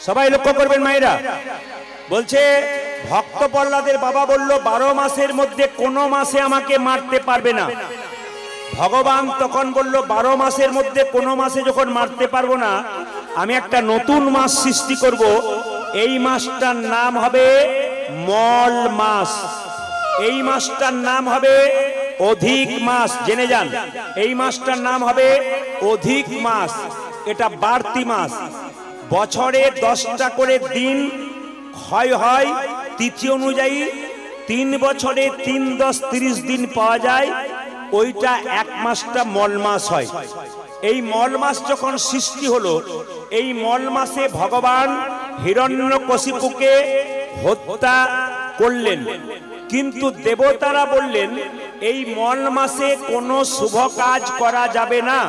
সবাই লক্ষ্য করবেন মায়েরা। বলছে ভক্ত প্রহ্লাদের বাবা বলল 12 মাসের মধ্যে কোনো মাসে আমাকে মারতে পারবে না। ভগবান তখন বলল 12 মাসের মধ্যে কোনো মাসে যখন মারতে পারবো না, আমি একটা নতুন মাস সৃষ্টি করব। এই মাসটার নাম হবে মল মাস, এই মাসটার নাম হবে অধিক মাস। জেনে যান, এই মাসটার নাম হবে অধিক মাস। এটা বাড়তি মাস। বছরে 10টা করে দিন ক্ষয় হয় তিথি অনুযায়ী। 3 বছরে 3 10 30 দিন পাওয়া যায়, ওইটা এক মাসটা মল মাস হয়। এই মল মাস যখন সৃষ্টি হলো, এই মল মাসে ভগবান হিরণ্যকশিপুকে হত্যা করলেন। কিন্তু দেবতারা বললেন এই মল মাসে কোনো শুভ কাজ করা যাবে না।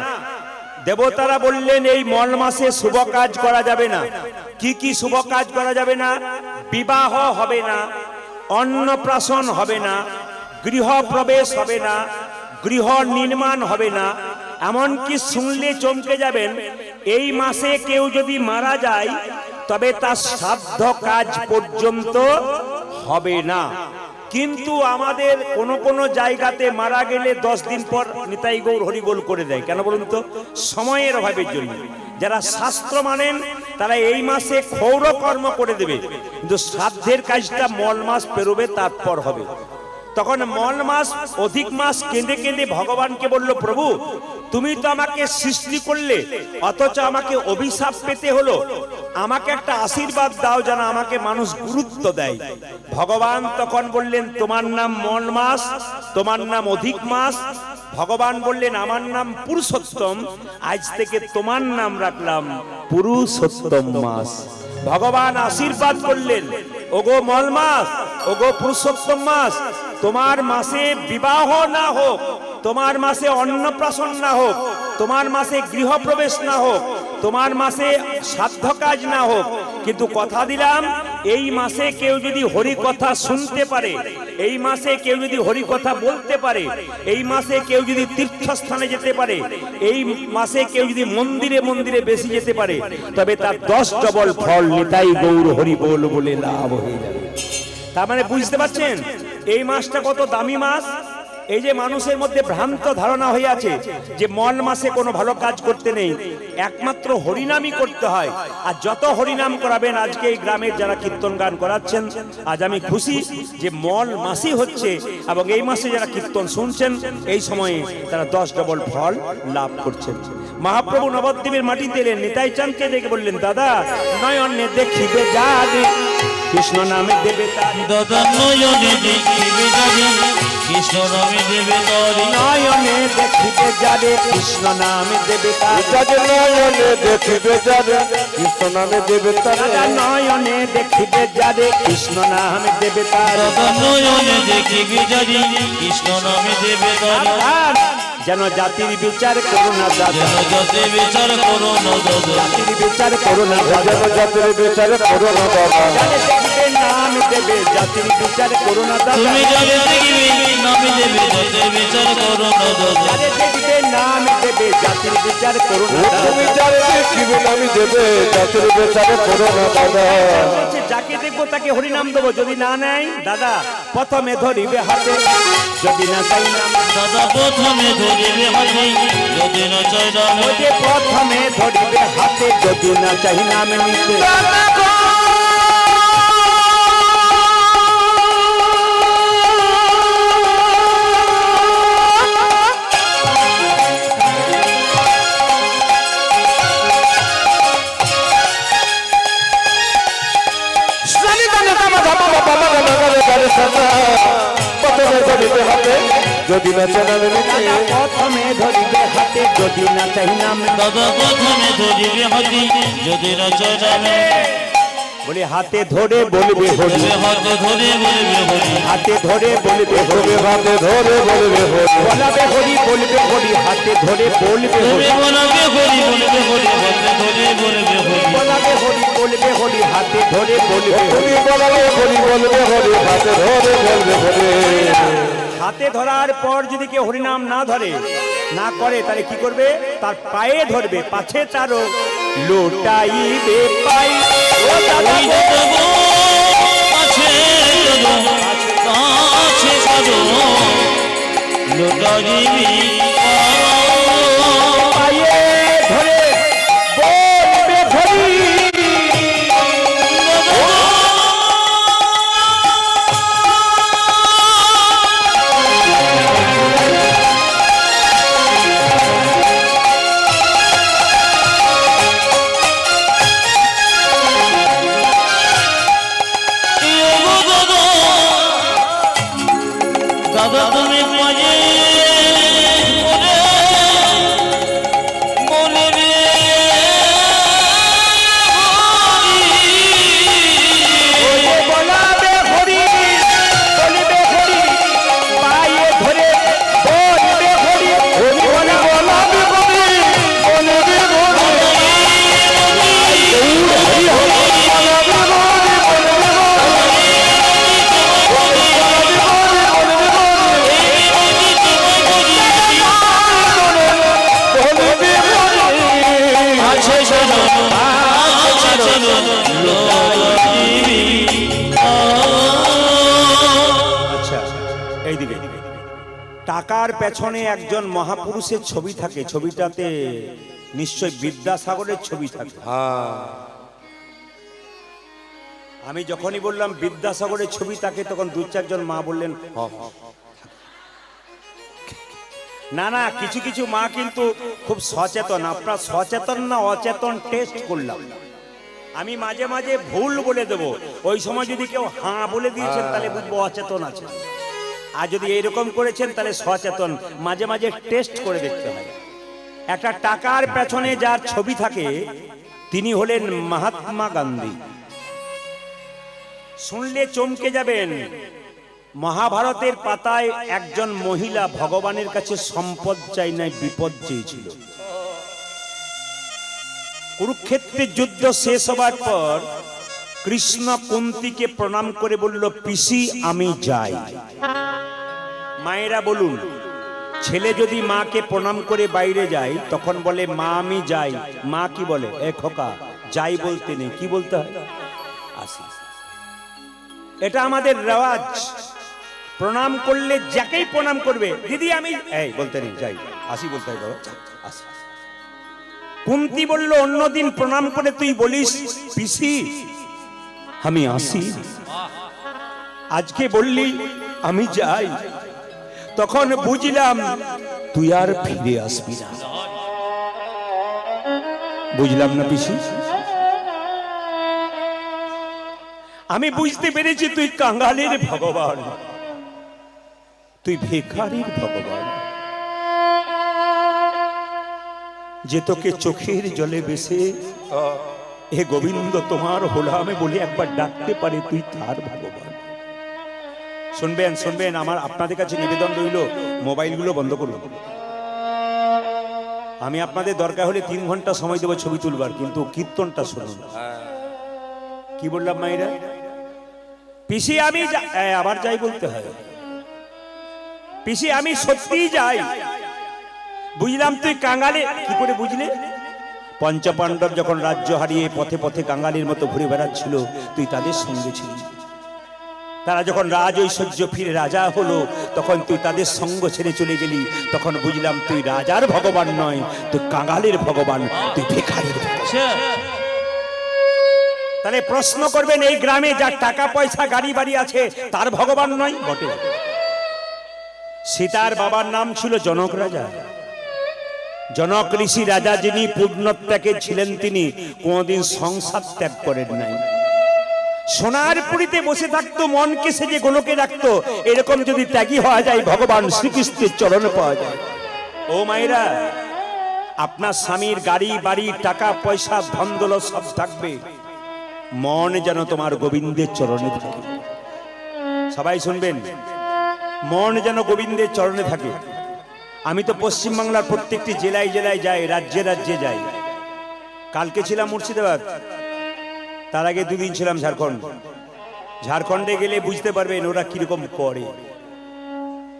দেবতারা বললেন এই মল মাসে শুভ কাজ করা যাবে না। কি কি শুভ কাজ করা যাবে না? বিবাহ হবে না, অন্নপ্রাশন হবে না, গৃহ প্রবেশ হবে না, গৃহ নির্মাণ হবে না। এমনকি শুনলে চমকে যাবেন, এই মাসে কেউ যদি মারা যায় তবে তার শ্রাদ্ধ কাজ পর্যন্ত হবে না। কিন্তু আমাদের কোন কোন জায়গাতে মারা গেলে 10 দিন পর নিতাই গৌর হরিবোল করে দেয়। কেন বলুন তো? সময়ের অভাবের জন্য। যারা শাস্ত্র মানেন তারা এই মাসে ক্ষৌর কর্ম করে দেবে, কিন্তু শ্রাদ্ধের কাজটা মল মাস পেরোবে, তারপর হবে। তখন মল মাস অধিক মাস কেঁদে কেঁদে ভগবানকে বলল, প্রভু তুমি তো আমাকে সৃষ্টি করলে, অথচ আমাকে অভিশাপ পেতে হলো। আমাকে একটা আশীর্বাদ দাও যেন আমাকে মানুষ গুরুত্ব দেয়। ভগবান তখন বললেন, তোমার নাম মল মাস, তোমার নাম অধিক মাস। ভগবান বললেন, আমার নাম পুরুষোত্তম, আজ থেকে তোমার নাম রাখলাম পুরুষোত্তম মাস। ভগবান আশীর্বাদ করলেন, ওগো মল মাস, ওগো পুরুষোত্তম মাস, তোমার মাসে বিবাহ না হোক, তোমার মাসে অন্নপ্রাশন না হোক, তোমার মাসে গৃহপ্রবেশ না হোক, তোমার মাসে শ্রাদ্ধ কাজ না হোক, কিন্তু কথা দিলাম এই মাসে কেউ যদি হরি কথা শুনতে পারে, এই মাসে কেউ যদি হরি কথা বলতে পারে, এই মাসে কেউ যদি তীর্থস্থানে যেতে পারে, এই মাসে কেউ যদি মন্দিরে মন্দিরে বেশি যেতে পারে, তবে তার 10 ডবল ফল নিতাই গৌর হরি বল বলে লাভ হয়ে যাবে। তার মানে বুঝতে পারছেন এই মাসটা কত দামি মাস। এই যে মানুষের মধ্যে ভ্রান্ত ধারণা হয়ে আছে যে মল মাসে কোনো ভালো কাজ করতে নেই, একমাত্র হরিনামই করতে হয়। আর যত হরিনাম করাবেন, আজকে এই গ্রামের যারা কীর্তন গান করাচ্ছেন, আজ আমি খুশি যে মল মাসই হচ্ছে, এবং এই মাসে যারা কীর্তন শুনছেন এই সময়ে তারা 10 ডবল ফল লাভ করছেন। মহাপ্রভু নবদ্বীপের মাটিতে এলেন, নিতাই চাঁদকে দেখে বললেন, দাদা নয়নে দেখিবে যারে কৃষ্ণ নামে দেবে তারি, দাদা নয়নে দেখিবে যারে কৃষ্ণ নামে দেবে তারি, নয়নে দেখিবে যারে কৃষ্ণ নামে দেবে তারি, নয়নে দেখিবে যারে কৃষ্ণ নামে দেবে তারে, দাদা নয়নে দেখিবে যারে কৃষ্ণ নামে দেবে তারি, দাদা নয়নে দেখিবে যারে কৃষ্ণ নামে দেবে তারি। যেন জাতির বিচার করো না দাদা, যেন জাতির বিচার করো না দাদা, জাতির বিচার করো না দাদা, যেন জাতির বিচার করো না বাবা, যারে দেখবে নাম দেবে জাতির বিচার করো না দাদা, তুমি যারে দেখবে নামে দেবে জাতির বিচার করো না দাদা, যারে দেখবে নাম দেবে জাতির বিচার করো না দাদা, তুমি যারে দেখিবে নামে দেবে জাতির বিচার করো না দাদা। যাকে দেখবো তাকে হরিনাম দেবো, যদি না নেয় দাদা প্রথমে ধরিবে হাতে, যদি না চাই নাম দাদা প্রথমে ধরিবে হাতে, যদি না চাই নাম, প্রথমে ধরিবে হাতে, যদি না চাই নাম নিতে। যদি না চাই নামে নিতে, প্রথমে ধরিবে হাতে, যদি না চাই নাম। দাদা প্রথমে ধরিবে হাতে, যদি না চাই নামে, বলে হাতে ধরে বলবে হরি, হাতে ধরে বলবে হরি, হাতে ধরে বলবে হরি, হাতে ধরে বলবে হরি, বলাবে হরি বলবে হরি, হাতে ধরে বলবে হরি, বলাবে হরি বলবে হরি, হাতে ধরে বলবে হরি, বলাবে হরি বলবে হরি, হাতে ধরে বলবে হরি। তুমি বলাবে হরি বলবে হরি, হাতে ধরে বলবে হরি। হাতে ধরার পর যদি কেউ হরিনাম না ধরে, না করে, তাহলে কি করবে? তার পায়ে ধরবে, পাছে তারও লোটাইবে পাই, ও সজীবী পায়ে ধরে বলবে হরি। দাদা তুমি মাঝে মনে রে ওরে বলাবে হরি, বলবে হরি, পায়ে ধরে বলবে হরি। হরি বলা বলাবে হরি, বলবে হরি। হরি হরি বলাবে হরি, বলবে আছে শোনো আছে শোনো সজীবী আচ্ছা, এইদিকে টাকার পেছনে একজন মহাপুরুষের ছবি থাকে, ছবিটাতে নিশ্চয় বিদ্যাসাগরের ছবি থাকে। হ্যাঁ আমি যখনই বললাম বিদ্যাসাগরের ছবি থাকে, তখন দু চারজন মা বললেন না না, কিছু কিছু মা কিন্তু খুব সচেতন। আপনার সচেতন না অচেতন টেস্ট করলাম। আমি মাঝে মাঝে ভুল বলে দেব, ওই সময় যদি কেউ হ্যাঁ বলে দিয়েছেন তাহলে বুঝবো অচেতন আছে, আর যদি এইরকম করেছেন তাহলে সচেতন। মাঝে মাঝে টেস্ট করে দেখতে হয়। একটা টাকার পেছনে যার ছবি থাকে তিনি হলেন মহাত্মা গান্ধী। শুনলে চমকে যাবেন, মহাভারতের পাতায় একজন মহিলা ভগবানের কাছে সম্পদ চাই নাই, বিপদ চেয়েছিল। কুরুক্ষেত্রের যুদ্ধ শেষ হবার পর কৃষ্ণ কুন্তিকে প্রণাম করে বলল, পিসি আমি যাই। মায়েরা বলুন, ছেলে যদি মাকে প্রণাম করে বাইরে যায় তখন বলে মা আমি যাই। মা কি বলে, এ খোকা যাই বলতে নেই, কি বলতে হয়, আসি। এটা আমাদের রেওয়াজ। প্রণাম করলে যাকেই প্রণাম করবে, দিদি আমি এই বলতে নেই, যাই আসি বলতে হয় বাবা, আসি। কুন্তি বলল, অন্যদিন প্রণাম করে তুই বলিস পিসি আমি আসি, আজকে বললি আমি যাই, তখন বুঝলাম তুই আর ফিরে আসবি না। বুঝলাম না পিসি, আমি বুঝতে পেরেছি তুই কাঙ্গালের ভগবান, তুই ভিখারির ভগবান, যে তোকে চোখের জলে বেসে হে গোবিন্দ তোমার হোলামে বলে একবার ডাকতে পারে, তুই তার ভগবান। শুনবেন শুনবেন, আমার আপনাদের কাছে নিবেদন রইল, মোবাইলগুলো বন্ধ করুন। আমি আপনাদের দরকার হলে 3 ঘন্টা সময় দেবো ছবি তুলবার, কিন্তু কীর্তনটা শুনুন। কি বললাম মাইরা, পিসি আমি আবার যাই বলতে হয়, পিসি আমি সত্যিই যাই। বুঝলাম তুই কাঙ্গালে, কি করে বুঝলে? পঞ্চপাণ্ডব যখন রাজ্য হারিয়ে পথে পথে কাঙ্গালের মতো ঘুরে বেড়াচ্ছিল, তুই তাদের সঙ্গে ছিলি। তারা যখন রাজ ঐশ্বর্য ফিরে রাজা হলো, তখন তুই তাদের সঙ্গ ছেড়ে চলে গেলি। তখন বুঝলাম তুই রাজার ভগবান নয়, তুই কাঙ্গালের ভগবান, তুই ভিখারির ভগবান। তাহলে প্রশ্ন করবেন, এই গ্রামে যার টাকা পয়সা গাড়ি বাড়ি আছে তার ভগবান নয়? বটে। সীতার বাবার নাম ছিল জনক রাজা। জনক ঋষি রাজা, যিনি পূর্ণত্যাগে ছিলেন, তিনি কোনদিন সংসার ত্যাগ করেন নাই। সোনার পুরীতে বসে থাকতো, মনকে সেজে গোলকে রাখতো। এরকম যদি ত্যাগী হওয়া যায়, ভগবান শ্রীকৃষ্ণের চরণে পাওয়া যায়। ও মায়েরা, আপনার স্বামীর গাড়ি বাড়ি টাকা পয়সা ধন দৌলত সব থাকবে, মন যেন তোমার গোবিন্দের চরণে থাকে। সবাই শুনবেন, মন যেন গোবিন্দের চরণে থাকে। আমি তো পশ্চিমবাংলার প্রত্যেকটি জেলায় জেলায় যাই, রাজ্যে রাজ্যে যাই। কালকে ছিলাম মুর্শিদাবাদ, তার আগে 2 দিন ছিলাম ঝাড়খণ্ড। ঝাড়খণ্ডে গেলে বুঝতে পারবেন ওরা কিরকম করে,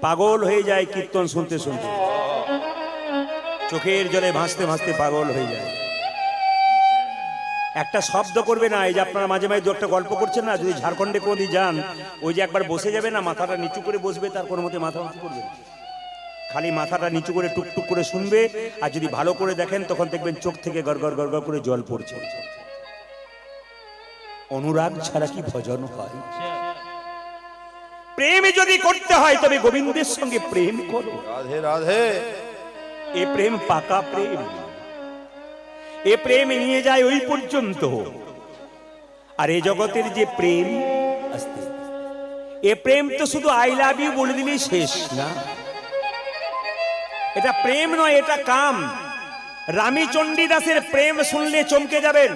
পাগল হয়ে যায় কীর্তন শুনতে শুনতে, চোখের জলে ভাসতে ভাসতে পাগল হয়ে যায়। একটা শব্দ করবে না। এই যে আপনারা মাঝে মাঝে 2 একটা গল্প করছেন না, যদি ঝাড়খণ্ডে কোনোদিন যান, ওই যে একবার বসে যাবে না, মাথাটা নিচু করে বসবে, তার কোনো মতে মাথা উঁচু করবে, খালি মাথাটা নিচু করে টুকটুক করে শুনবে, আর যদি ভালো করে দেখেন তখন দেখবেন চোখ থেকে গড়গড় গড়গড় করে জল পড়ছে। অনুরাগ ছাড়া কি ভজন হয়? প্রেম যদি করতে হয় তবে গোবিন্দের সঙ্গে প্রেম করো। রাধে রাধে। এ প্রেম পাকা প্রেম, এ প্রেম নিয়ে যায় ওই পর্যন্ত। আর এই জগতের যে প্রেম আস্তে, এ প্রেম তো শুধু আই লাভ ইউ বলে দিলেই শেষ না। এটা প্রেম নয়, এটা কাম। রামী চণ্ডীদাসের প্রেম শুনলে চমকে যাবেন।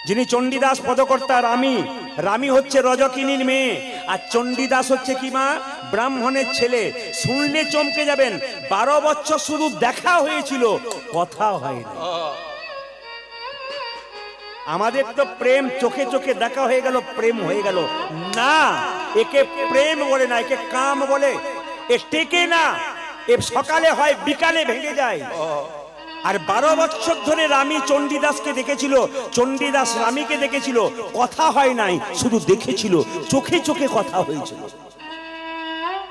যিনি চণ্ডীদাস পদকর্তা রামী, রামী হচ্ছে রজকিনীর মেয়ে, আর চণ্ডীদাস হচ্ছে কি মা? ব্রাহ্মণের ছেলে। শুনলে চমকে যাবেন। 12 বছর শুধু দেখা হয়েছিল, কথা হয়নি। আমাদের তো প্রেম চোখে চোখে দেখা হয়ে গেল, প্রেম হয়ে গেল না। একে প্রেম বলে না, একে কাম বলে। এ টেকে না, এ সকালে হয় বিকালে ভেঙে যায়। আর 12 বছর ধরে রামী চণ্ডীদাসকে দেখেছিল, চণ্ডীদাস রামীকে দেখেছিল, কথা হয় নাই, শুধু দেখেছিল, চোখে চোখে কথা হয়েছিল।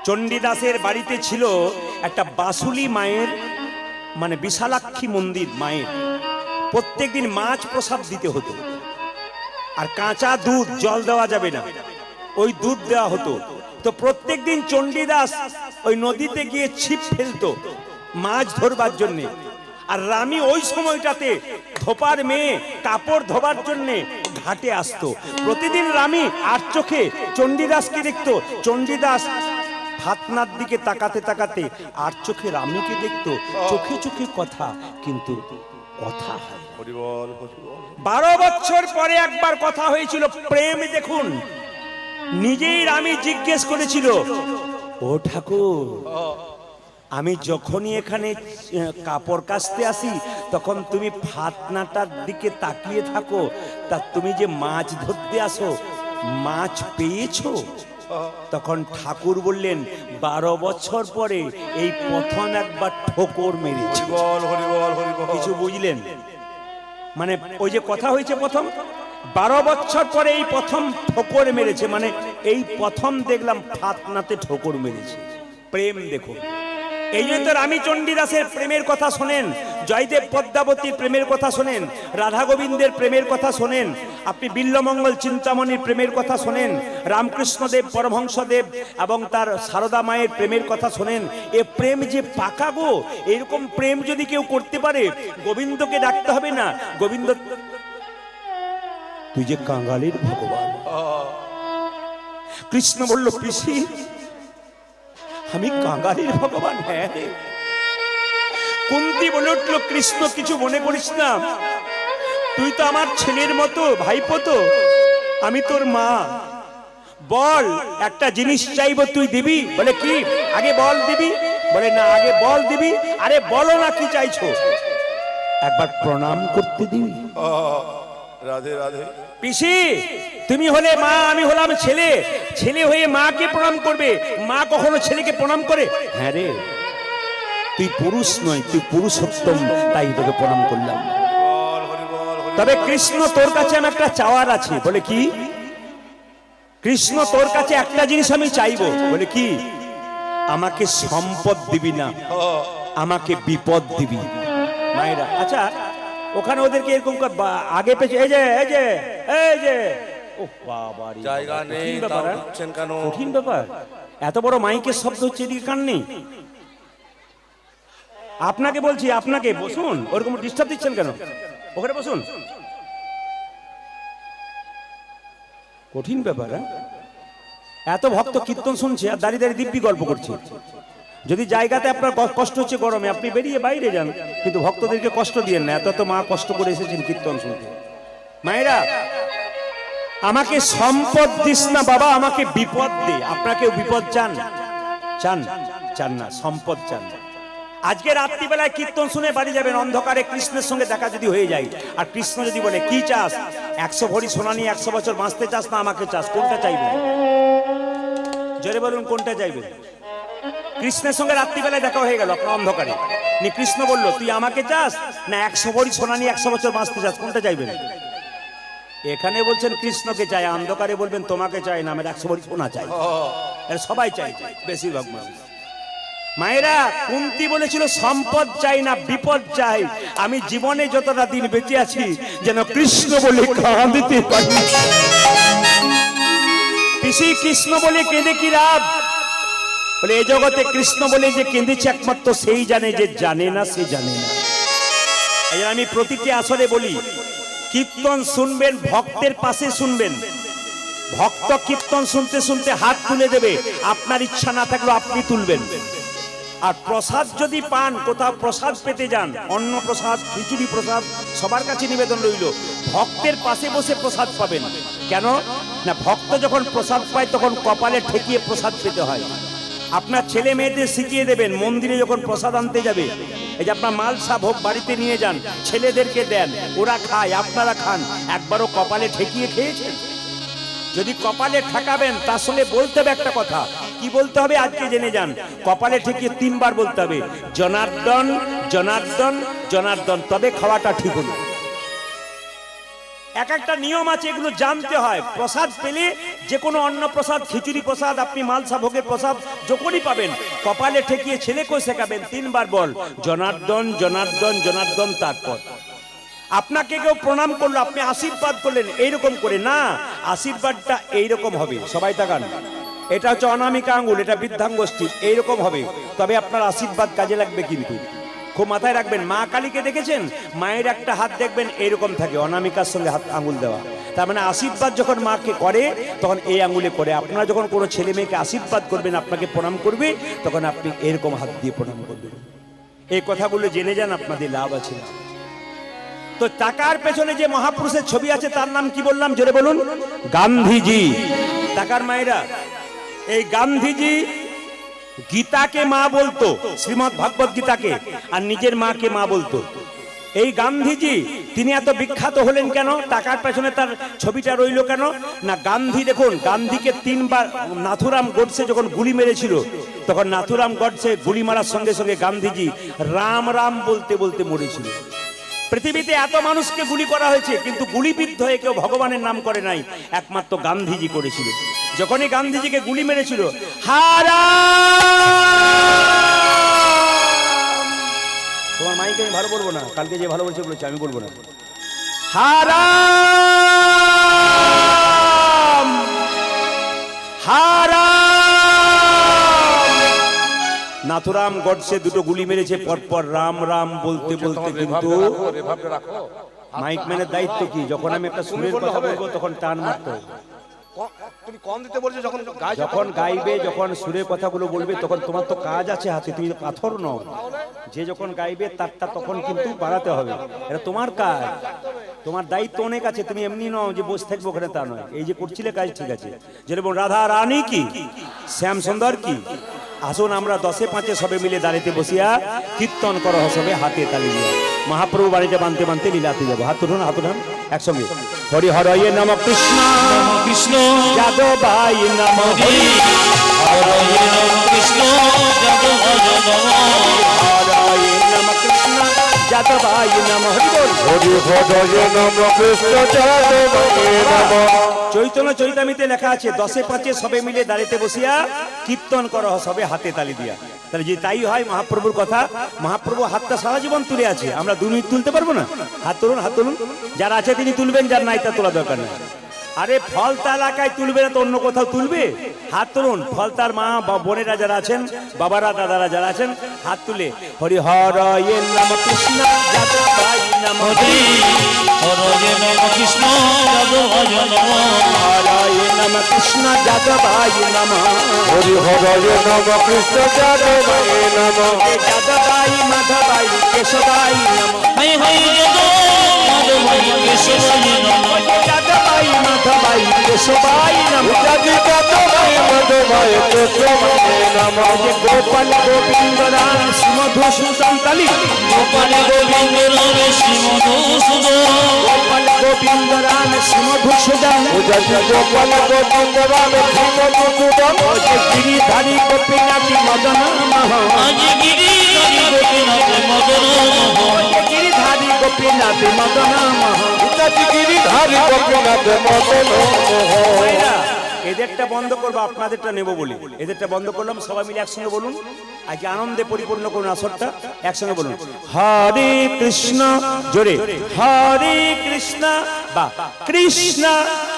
চণ্ডীদাসের বাড়িতে ছিল একটা বাসুলি মায়ের, মানে বিশালাক্ষী মন্দির মায়ের। প্রত্যেকদিন মাছ প্রসাদ দিতে হতো, আর কাঁচা দুধ, জল দেওয়া যাবে না, ওই দুধ দেওয়া হতো। তো প্রত্যেকদিন চণ্ডীদাস ওই নদীতে গিয়ে ছিপ ফেলতো মাছ ধরবার জন্য। আর রামী ওই সময়টাতে ধোপার মেয়ে, কাপড় ধোবার জন্য ঘাটে আসতো। প্রতিদিন রামী আর চোখে চণ্ডীদাসকে দেখতো। চণ্ডীদাস ফাতনার দিকে তাকাতে তাকাতে আর চোখে রামীকে দেখতো। চোখে চোখে কথা, কিন্তু কথা হয়। 12 বছর পরে একবার কথা হয়েছিল, প্রেম দেখুন। নিজেই রামী জিজ্ঞেস করেছিল, ও ঠাকুর, আমি যখনই এখানে কাপড় কাচতে আসি তখন তুমি ফাতনাটার দিকে তাকিয়ে থাকো, তা তুমি যে মাছ ধরতে আসো, মাছ পেয়েছো? তখন ঠাকুর বললেন, 12 বছর পরে এই প্রথম একবার ঠোকর মেরেছি। কিছু বুঝলেন? মানে ওই যে কথা হয়েছে প্রথম, 12 বছর পরে এই প্রথম ঠোকর মেরেছে, মানে এই প্রথম দেখলাম ফাতনাতে ঠোকর মেরেছে। প্রেম দেখুন। এই জন্য তো রামী চণ্ডীদাসের প্রেমের কথা শোনেন, জয়দেব পদ্মাবতীর প্রেমের কথা শোনেন, রাধা গোবিন্দের প্রেমের কথা শোনেন, আপনি বিল্লমঙ্গল চিন্তামণির প্রেমের কথা শোনেন, রামকৃষ্ণদেব পরমহংসদেব এবং তার সারদা মায়ের প্রেমের কথা শোনেন। এ প্রেম যে পাকা গো। এরকম প্রেম যদি কেউ করতে পারে, গোবিন্দকে ডাকতে হবে না। গোবিন্দ, তুই যে কাঙালির ভগবান। কৃষ্ণ বলল, পিসি আমি কাঙালির ভগবান? হ্যাঁ। কুন্তী বলে উঠলো, কৃষ্ণ কিছু মনে করিস না, তুই তো আমার ছেলের মতো, ভাইপো তো, আমি তোর মা। বল, একটা জিনিস চাইবো, তুই দিবি? বলে কি? আগে বল দিবি? বলে না, আগে বল দিবি। আরে বলো না কি চাইছো? একবার প্রণাম করতে দিবি? রাধে রাধে। পিসি তুমি হলে মা, আমি হলাম ছেলে, ছেলে হয়ে মাকে প্রণাম করবে, মা কখনো ছেলেকে প্রণাম করে? হ্যাঁ রে, তুই পুরুষ নয়, তুই পুরুষোত্তম, তাই তোকে প্রণাম করলাম। তবে কৃষ্ণ তোর কাছে আমার একটা চাওয়ার আছে। বলে কি? কৃষ্ণ তোর কাছে একটা জিনিস আমি চাইবো। বলে কি? আমাকে সম্পদ দিবি না, আমাকে বিপদ দিবি। মায়েরা, আচ্ছা ওখানে ওদেরকে এরকম আগে পেছে, এই যে এই যে এই যে, ও বাবা রে, জায়গা নেই, তাও ঢুকছেন কেন? কঠিন ব্যাপার। এত বড় মাইকের শব্দ হচ্ছে, এদিকে কান নেই। আপনাকে বলছি, আপনাকে বসুন, ওরকম ডিস্টার্ব দিচ্ছেন কেন? ওখানে বসুন। কঠিন ব্যাপার। এত ভক্ত কীর্তন শুনছে আর দাঁড়িয়ে দাঁড়িয়ে দিব্যি গল্প করছে। যদি জায়গাতে আপনার কষ্ট হচ্ছে গরমে, আপনি বেরিয়ে বাইরে যান, কিন্তু ভক্তদেরকে কষ্ট দিয়েন না। এত তো মা কষ্ট করে এসেছেন কীর্তন শুনতে। মায়েরা, আমাকে সম্পদ দিস না বাবা, আমাকে বিপদ দে। আপনাকেও বিপদ চান? চান? চান না, সম্পদ চান। আজকে রাত্রিবেলায় কীর্তন শুনে বাড়ি যাবেন, অন্ধকারে কৃষ্ণের সঙ্গে দেখা যদি হয়ে যায়, আর কৃষ্ণ যদি বলে, কি চাস? 100 ভরি সোনা নিয়ে 100 বছর বাঁচতে চাস না আমাকে চাস? কোনটা চাইবেন? জোরে বলুন, কোনটা চাইবেন? কৃষ্ণের সঙ্গে রাত্রিবেলায় দেখা হয়ে গেল আপনার অন্ধকারে, কৃষ্ণ বলল, তুই আমাকে চাস না 100 ভরি সোনা নিয়ে 100 বছর বাঁচতে চাস? কোনটা চাইবেন? এখানে বলছেন কৃষ্ণকে চাই, অন্ধকারে বলবেন তোমাকে চাই না, আমার 100 ভরি সোনা চাই। সবাই চাই, বেশিরভাগ মানুষ। মায়েরা, কুন্তী বলেছিল সম্পদ চাই না বিপদ চাই। আমি জীবনে যতটা দিন বেঁচে আছি যেন কৃষ্ণ বলে কাঁদতে পারি। পিসি, কৃষ্ণ বলে কেঁদে কি লাভ? বলে এ জগতে কৃষ্ণ বলে যে কেঁদেছে একমাত্র সেই জানে, যে জানে না সে জানে না। এই জন্য আমি প্রতিটি আসরে বলি, কীর্তন শুনবেন ভক্তের পাশে শুনবেন। ভক্ত কীর্তন শুনতে শুনতে হাত তুলে দেবে, আপনার ইচ্ছা না থাকলেও আপনি তুলবেন। আর প্রসাদ যদি পান, কোথাও প্রসাদ পেতে যান, অন্ন প্রসাদ, খিচুড়ি প্রসাদ, সবার কাছে নিবেদন রইল, ভক্তের পাশে বসে প্রসাদ পাবেন। কেন না, ভক্ত যখন প্রসাদ পায় তখন কপালে ঠেকিয়ে প্রসাদ পেতে হয়। আপনার ছেলে মেয়েদের শিখিয়ে দেবেন, মন্দিরে যখন প্রসাদ আনতে যাবে, এই যে আপনার মালসা ভোগ বাড়িতে নিয়ে যান, ছেলেদেরকে দেন, ওরা খায়, আপনারা খান। একবারও কপালে ঠেকিয়ে খেয়েছেন? যদি কপালে ঠেকাবেন তার সঙ্গে বলতে হবে একটা কথা। কি বলতে হবে আজকে জেনে যান। কপালে ঠেকিয়ে 3 বার বলতে হবে, জনার্দন জনার্দন জনার্দন, তবে খাওয়াটা ঠিক হলো। এক একটা নিয়ম আছে, এগুলো জানতে হয়। প্রসাদ পেলে, যে কোনো অন্ন প্রসাদ, খিচুড়ি প্রসাদ, আপনি মালসা ভোগের প্রসাদ যখনই পাবেন, কপালে ঠেকিয়ে ছেলেকেও শেখাবেন 3 বার বল, জনার্দন জনার্দন জনার্দন। তারপর আপনাকে কেউ প্রণাম করলো, আপনি আশীর্বাদ করলেন, এইরকম করে না, আশীর্বাদটা এইরকম হবে। সবাই তাকান, এটা হচ্ছে অনামিকা আঙ্গুল, এটা বৃদ্ধাঙ্গুষ্ঠী, এইরকম হবে, তবে আপনার আশীর্বাদ কাজে লাগবে। কিন্তু খুব মাথায় রাখবেন, মা কালীকে দেখেছেন, মায়ের একটা হাত দেখবেন এইরকম থাকে, অনামিকার সঙ্গে হাত আঙ্গুল দেওয়া। তার মানে আশীর্বাদ যখন মাকে করে তখন এই আঙ্গুলে করে। আপনারা যখন কোনো ছেলে মেয়েকে আশীর্বাদ করবেন, আপনাকে প্রণাম করবে, তখন আপনি এরকম হাত দিয়ে প্রণাম করবেন। এই কথাগুলো জেনে যান, আপনাদের লাভ আছে। তো টাকার পেছনে যে মহাপুরুষের ছবি আছে তার নাম কি বললাম, জোরে বলুন? গান্ধীজি। টাকার মায়েরা, এই গান্ধীজি গীতাকে মা বলতো, শ্রীমদ্ ভাগবত গীতাকে, আর নিজের মাকে মা বলতো। এই গান্ধীজি, তিনি এত বিখ্যাত হলেন কেন? টাকার পেছনে তার ছবিটা রইল কেন না, গান্ধী, দেখুন, গান্ধীকে 3 বার নাথুরাম গডসে যখন গুলি মেরেছিল, তখন নাথুরাম গডসে গুলি মারার সঙ্গে সঙ্গে গান্ধীজি রাম রাম বলতে বলতে মরেছিল। পৃথিবীতে এত মানুষকে গুলি করা হয়েছে, কিন্তু গুলিবিদ্ধ হয়ে কেউ ভগবানের নাম করে নাই, একমাত্র গান্ধীজি করেছিল। যখনই গান্ধীজিকে গুলি মেরেছিল, হারা, তোমার মাইকে আমি ভালো বলবো না, কালকে যে ভালো বলছে বলেছে, আমি বলবো না। হারাম হারাম, নাথুরাম গডসে 2টো গুলি মেরেছে পরপর, রাম রাম বলতে বলতে। কিন্তু মাইক ম্যানের দায়িত্ব কি, যখন আমি একটা সুরের কথা বলবো তখন টান মারতে হবে। তুমি কম দিতে বলছো, যখন গাইবে, যখন সুরের কথাগুলো বলবে, তখন তোমার তো কাজ আছে হাতে, তুমি তো পাথর নও। যে যখন গাইবে তারটা তখন কিন্তু বাড়াতে হবে, এটা তোমার কাজ, তোমার দায়িত্ব অনেক আছে। তুমি এমনি নও যে বসে থাকবো ওখানে, তা নয়। এই যে করছিলে কাজ ঠিক আছে, যেরকম রাধা রানী কি, শ্যাম সুন্দর কি। আসুন আমরা 10-5 সবে মিলে দাঁড়িয়ে বসিয়া কীর্তন করো সবে, হাতে তালি দিয়া মহাপ্রভু বাড়িতে বানতে বানতে লীলাতে যাবো। হাত তুলুন, হাত উঠান একসঙ্গে। হরি হরয়ে নম কৃষ্ণ কৃষ্ণ যাদবাই নম, হরি হরয়ে নম কৃষ্ণ যাদবায় নম, হরয়ে নম কৃষ্ণ যাদবাই নম। হরি বল। হরি হরয়ে নম কৃষ্ণ যাদবায় নম। চৈতন্য চৈতামিতে লেখা আছে 10-5 সবে মিলে দাঁড়িয়ে বসিয়া কীর্তন করো সবে, হাতে তালি দিয়া। তাহলে যে তাই হয় মহাপ্রভুর কথা, মহাপ্রভু হাতটা সারা জীবন তুলে আছে, আমরা 2 মিনিট তুলতে পারবো না? হাত তুলুন, হাত তুলুন। যারা আছে তিনি তুলবেন, যার নাই তা তোলা দরকার নেই। আরে ফলতা এলাকায় তুলবে না তো অন্য কোথাও তুলবে? হাত তুলুন। ফলতার মা বা বোনেরা যারা আছেন, বাবারা দাদারা যারা আছেন, হাত তুলে হরি হরয়ে নম কৃষ্ণ যাদবায় নম, হরি হরয়ে নম কৃষ্ণ যাদবায় নম, হরয়ে নম কৃষ্ণ যাদবায় নম, হরি হরয়ে নম কৃষ্ণ যাদবায় নম। যাদবাই মাধবাই কেশবাই নম, হাই হাই যাদবায় কেশবায় নম, যাদবাই মাধবাই কেশবাই নম। যাদবায় মাধবায় কেশবায় নম। গোপাল গোবিন্দ রাম শ্রীমধুসূদন কালী, গোপাল গোবিন্দ রাম শ্রীমধুসূদন, গোপাল গোবিন্দ রাম শ্রীমধুসূদন, গোপাল গোবিন্দ রাম শ্রীমধুসূদন। গিরিধারী গোপীনাথী মদন মোহন, আজ গিরিধারী গোপীনাথ মদন মোহন, গিরিধারী গোপীনাথী মদন মোহন। গিরিধারী গোপীনাথ মদন মোহন। এদেরটা বন্ধ করবো, আপনাদেরটা নেবো বলি। এদেরটা বন্ধ করলাম, সবাই মিলে একসঙ্গে বলুন। আজকে আনন্দে পরিপূর্ণ করুন আসরটা, একসঙ্গে বলুন হরে কৃষ্ণ, জোরে হরে কৃষ্ণ, বা কৃষ্ণ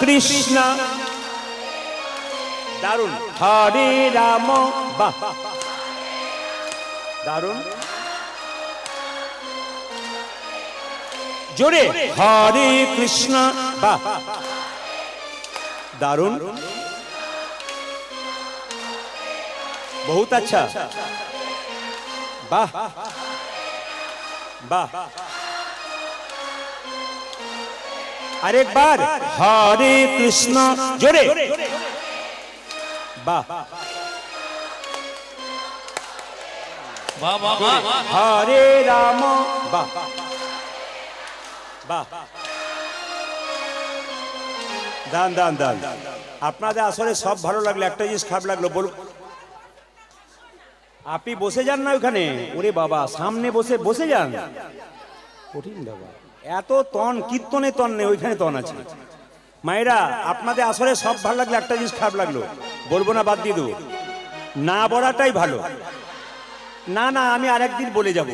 কৃষ্ণ, দারুণ, হরে রাম, বা দারুণ, জোরে হরে কৃষ্ণ, বা দারুণ, বহুত আচ্ছা, বাহ বাহ, আরেকবার হরে কৃষ্ণ, জোরে, বাহ, বাহ বাহ বাহ হরে রাম, বাহ বাহ, দান দান দান। আপনাদের আসলে সব ভালো লাগলো, একটা জিনিস খারাপ লাগলো, বলুন। আপনি বসে যান না ওখানে, ওরে বাবা সামনে বসে বসে যান, কঠিন বাবা, এত তন কীর্তনে তন নেই, ওইখানে তন আছে। মায়েরা আপনাদের আসলে সব ভালো লাগলো, একটা জিনিস খারাপ লাগলো, বলবো না, বাদ দিয়ে দেবো, না বলাটাই ভালো। না না, আমি আরেকদিন বলে যাব,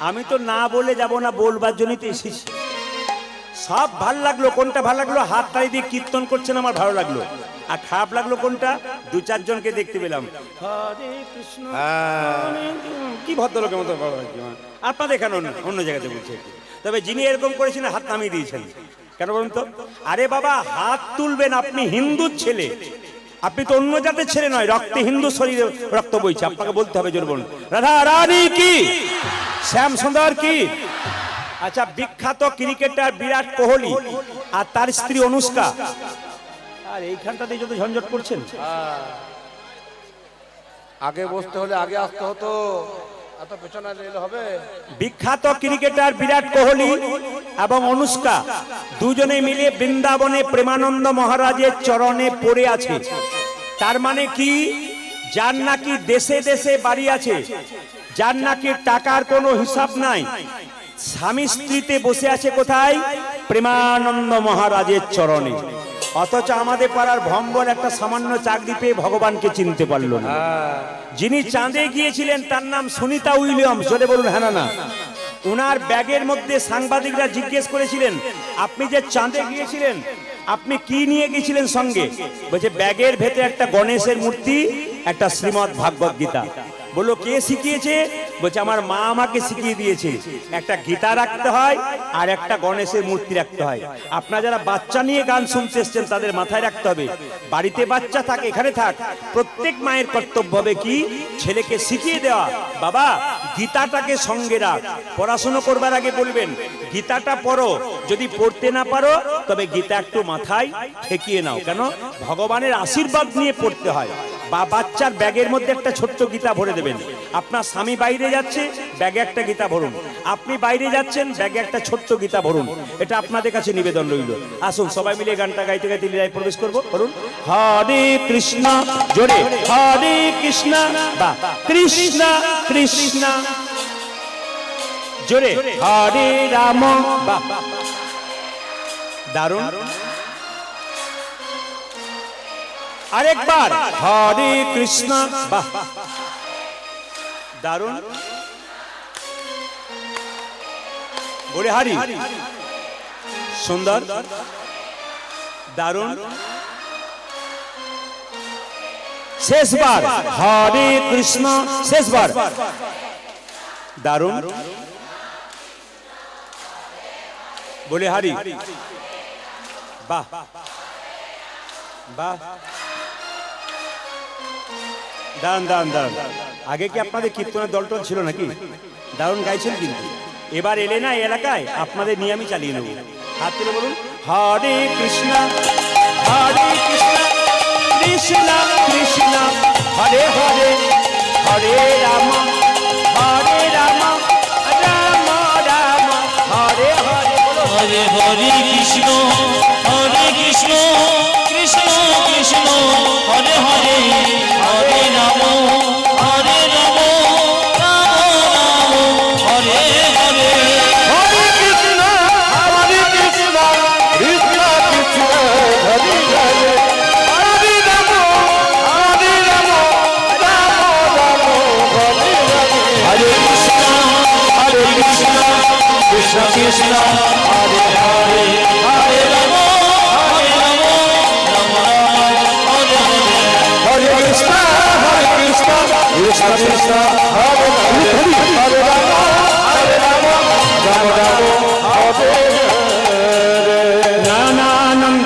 আমি তো না বলে যাব না, বলবার জন্যই তো এসেছি। সব ভাল লাগলো, কোনটা ভালো লাগলো? হাত তালি দিয়ে কীর্তন করছেন, আমার ভালো লাগলো। আর খারাপ লাগলো কোনটা? দু চারজনকে দেখতে পেলাম হরে কৃষ্ণ, কি ভদ্রলোকের মতো আপনাদের এখানে অন্য জায়গাতে বলছে। তবে যিনি এরকম করেছিলেন হাত নামিয়ে দিয়েছেন, কেন বলুন তো? আরে বাবা হাত তুলবেন, আপনি হিন্দুর ছেলে, আপনি তো অন্য জাতের ছেলে নয়, রক্তে হিন্দু শরীরে রক্ত বইছে, আপনাকে বলতে হবে জোর বলুন রাধা রানী কি, শ্যাম সুন্দর কি। আচ্ছা, বিখ্যাত ক্রিকেটার বিরাট কোহলি আর তার স্ত্রী অনুষ্কা, আর এইখানটাতে যত ঝঞ্ঝট করছেন, আগে বসতে হলে আগে আসতে হতো, এত পেছনে এলে হবে। বিখ্যাত ক্রিকেটার বিরাট কোহলি এবং অনুষ্কা দুজনে মিলে বৃন্দাবনে প্রেমানন্দ মহারাজের চরণে পড়ে আছে। তার মানে কি? যার নাকি দেশে দেশে বাড়ি আছে, যার নাকি টাকার কোনো হিসাব নাই, স্বামী স্ত্রীতে বসে আছে কোথায়? প্রেমানন্দ মহারাজের চরণে। অথচ আমাদের পাড়ার ভম্বল একটা সামান্য চাকরি পেয়ে ভগবানকে চিনতে পারলো না। যিনি চাঁদে গিয়েছিলেন তার নাম সুনিতা উইলিয়ামস, জোরে বলুন হ্যাঁ না। উনার ব্যাগের মধ্যে সাংবাদিকরা জিজ্ঞেস করেছিলেন, আপনি যে চাঁদে গিয়েছিলেন আপনি কি নিয়ে গিয়েছিলেন সঙ্গে? বলছে ব্যাগের ভেতরে একটা গণেশের মূর্তি, একটা শ্রীমদ্ ভাগবত গীতা। বললো কে শিখিয়েছে? বলছে আমার মা আমাকে শিখিয়ে দিয়েছে, একটা গীতা রাখতে হয় আর একটা গণেশের মূর্তি রাখতে হয়। আপনারা যারা বাচ্চা নিয়ে গান শুনতে এসছেন তাদের মাথায় রাখতে হবে, বাড়িতে বাচ্চা থাক এখানে থাক, প্রত্যেক মায়ের কর্তব্য হবে কি? ছেলেকে শিখিয়ে দেওয়া, বাবা গীতাটাকে সঙ্গে রাখ, পড়াশোনা করবার আগে বলবেন গীতাটা পড়ো, যদি পড়তে না পারো তবে গীতা একটু মাথায় ঠেকিয়ে নাও। কেন? ভগবানের আশীর্বাদ নিয়ে পড়তে হয়। বা বাচ্চার ব্যাগের মধ্যে একটা ছোট্ট গীতা ভরে দেবেন। আপনার স্বামী বাইরে যাচ্ছে, ব্যাগে একটা গীতা ভরুন। আপনি বাইরে যাচ্ছেন, ব্যাগে একটা ছোট্ট গীতা ভরুন। এটা আপনাদের কাছে নিবেদন রইল। আসুন সবাই মিলে গানটা গাইতে গাইতে লীলায় প্রবেশ করবো। বলুন হরে কৃষ্ণ, জোরে হরে কৃষ্ণ, বা কৃষ্ণ কৃষ্ণ, জোরে হরে রাম, বা দারুণ। আরেকবার হরে কৃষ্ণ, বাহ দারুণ, বলে হারি সুন্দর, দারুণ। শেষবার হরে কৃষ্ণ, শেষবার দারুণ, বলে হারি, বাহ বাহ, দারুন দারুন দারুন। আগে কি আপনাদের কীর্তনের দলটল ছিল নাকি? দারুণ গাইছেন কিন্তু। এবার এলে না এলাকায়, আপনাদের নিয়ে আমি চালিয়ে নেব। হাত তুলে বলুন হরে কৃষ্ণ, হরে কৃষ্ণ, কৃষ্ণ কৃষ্ণ, হরে হরে, হরে রাম, হরে রাম, রাম রাম, হরে হরে। হরে হরে কৃষ্ণ, হরে কৃষ্ণ, কৃষ্ণ কৃষ্ণ, হরে হরে, হরে রাম, হরে রাম, রাম রাম, হরে হরে। হরে কৃষ্ণ, কৃষ্ণ কৃষ্ণ, হরে হরে,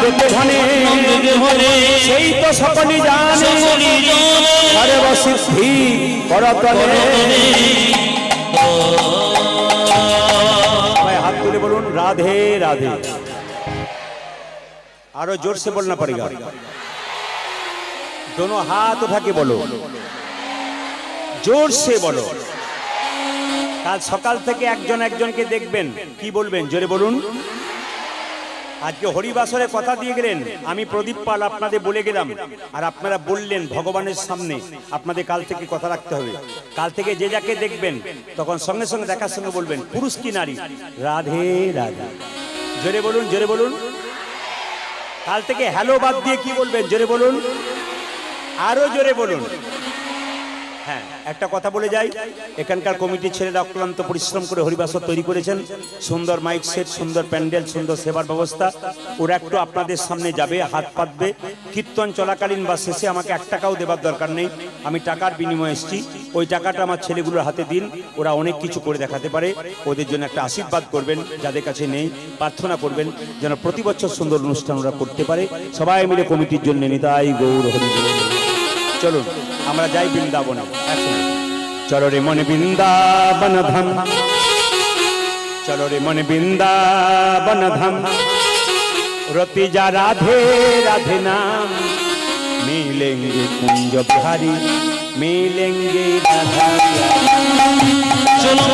নন্দেতে ধনে সেই তো সকলে জানে ঘরে বসিদ্ধি করতলে। সবাই হাত তুলে বলুন রাধে রাধে। আরো जोर से बोलना पड़ेगा, दोनों हाथ उठा के बोलो, जोर से बोलो। কাল সকাল থেকে একজন একজনকে দেখবেন, কি বলবেন জোরে বলুন। আজকে হরিবাসরে কথা দিয়ে গেলেন, আমি প্রদীপ পাল আপনাদের বলে গেলাম, আর আপনারা বললেন ভগবানের সামনে আপনাদের কাল থেকে কথা রাখতে হবে। কাল থেকে যে যাকে দেখবেন তখন সঙ্গে সঙ্গে দেখার সঙ্গে বলবেন পুরুষ কি নারী, রাধে রাধে। জোরে বলুন, জোরে বলুন। কাল থেকে হ্যালো বাদ দিয়ে কি বলবেন জোরে বলুন, আরো জোরে বলুন। হ্যাঁ, একটা কথা বলে যাই, এখানকার কমিটির ছেলেরা অক্লান্ত পরিশ্রম করে হরিবাসর তৈরি করেছেন, সুন্দর মাইক সেট, সুন্দর প্যান্ডেল, সুন্দর সেবার ব্যবস্থা। ওরা একটু আপনাদের সামনে যাবে, হাত পাতবে, কীর্তন চলাকালীন বা শেষে আমাকে 1 টাকাও দেবার দরকার নেই, আমি টাকার বিনিময়ে এসেছি। ওই টাকাটা আমার ছেলেগুলোর হাতে দিন, ওরা অনেক কিছু করে দেখাতে পারে। ওদের জন্য একটা আশীর্বাদ করবেন, যাদের কাছে নেই প্রার্থনা করবেন যেন প্রতি বছর সুন্দর অনুষ্ঠান ওরা করতে পারে। সবাই মিলে কমিটির জন্য নিতাই গৌর হরি। চলুন আমরা যাই বৃন্দাবনে। চলো রে মনে বৃন্দাবন ধাম, চলো রে মনে বৃন্দাবন ধাম, রতি যা রাধে রাধে নাম, মিলেंगे कुंज बिहारी मिलेंगे राधा। চলো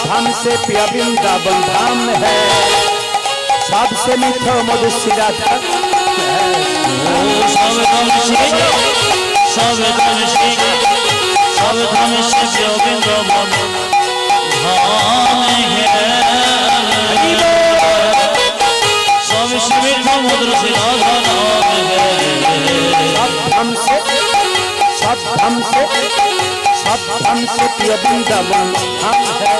धाम से पिया वृंदावन धाम है, सबसे मीठो मधु सिरा धाम है। सब धाम से पिया वृंदावन धाम है, सबसे मीठा मधुर सिरा धाम है। सब धाम से पिया वृंदावन धाम है,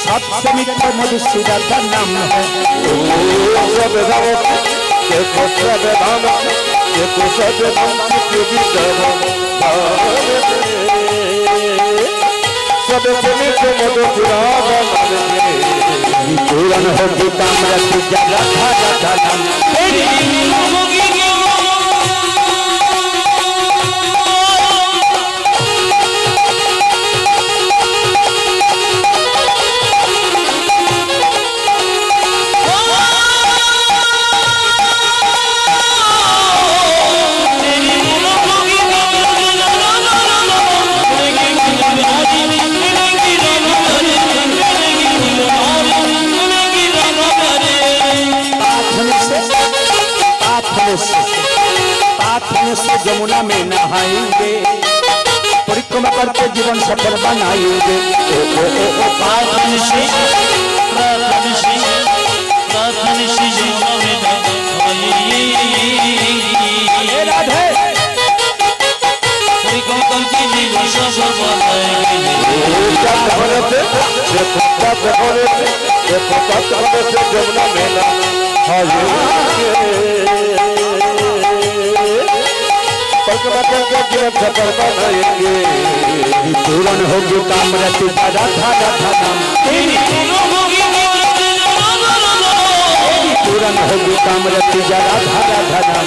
सबसे मीठा मधु सिरा का नाम है। सब धाम देखो, सब धाम देखो, सब धाम सबसे मीठो मधु सिरा धाम है। पूरन होगी कामरत राधा राधा नाम। से जमुना में नहाएंगे, परिक्रमा करके जीवन सफल बनाएंगे। प्रार्थन से जमुना में नहाएंगे, राधे परिक्रमा करके जीवन सफल बनाएंगे। जमुना में परिक्रमा करके जीवन सफल बनाएंगे। पूरन होगी कामरत राधा राधा नाम। पूरन होगी कामरत राधा राधा नाम।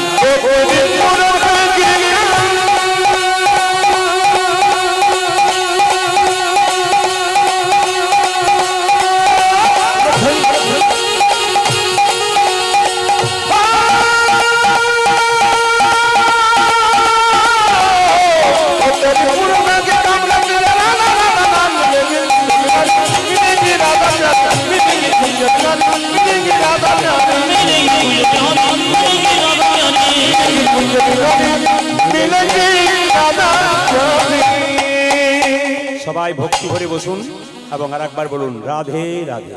সবাই ভক্তি ভরে বসুন এবং আরেকবার বলুন রাধে রাধে।